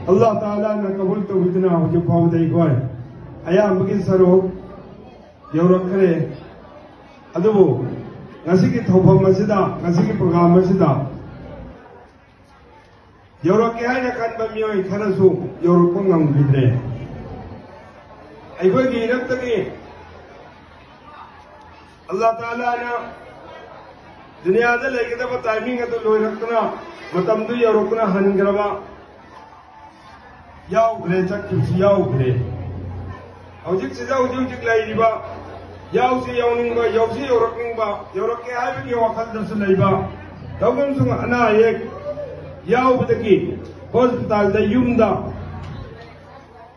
Allah Ta'ala na kabul to bidna hoju paw dai goy aya magi saro yawrak kare adubu ngasi ki thopam masida ngasi ki program masida yawrak ke hai na kan bamiyoi kharasu yawrak ko ngam bidre ai goy gi rak taki Allah Ta'ala na दुनिया से लेके तो timing है तो लोग रखना मतलब तो ये रोकना हनगरवा याव ग्रे चक कुछ याव ग्रे औजिक से जाओ जो जिक लाई रिबा याव से यावनिंग बा याव से योरकिंग बा योरक के आए भी वाकल दर्श लाई बा तबन सुंग अना एक याव बतकी हॉस्पिटल द युमदा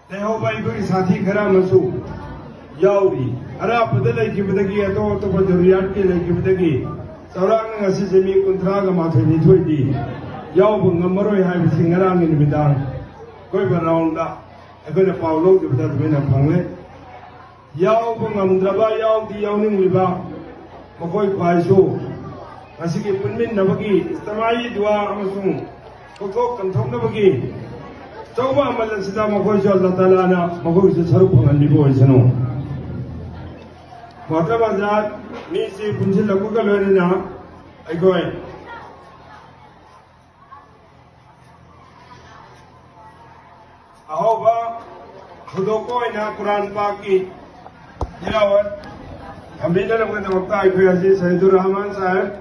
ते हो भाई कोई साथी खरा मसू याव भी अरा बदले की बतकी तो बदरियात के लेके बतकी Saurang ngasi jemi kuntra ga mathai ni thoi di yaw bu ngamaroi hai bi singarang ni midang koi ba round da agoi na paulo de bada be na phangle yaw bu ngamdraba yaw di yaw ning liba makoi khwai so ngasi ki punmin na bagi istamai dua amasung ko kanthok na bagi chawba amal sida makoi jo Allah Taala na makoi se saru phangal ni bo isano Madrabazat ni si punjil lagu ka lori na ay goy aho ba khudo ko ina Quran Pak ki tilawat hamdulillah namak ta ay goy Aziz Sayyidul Rahman sahib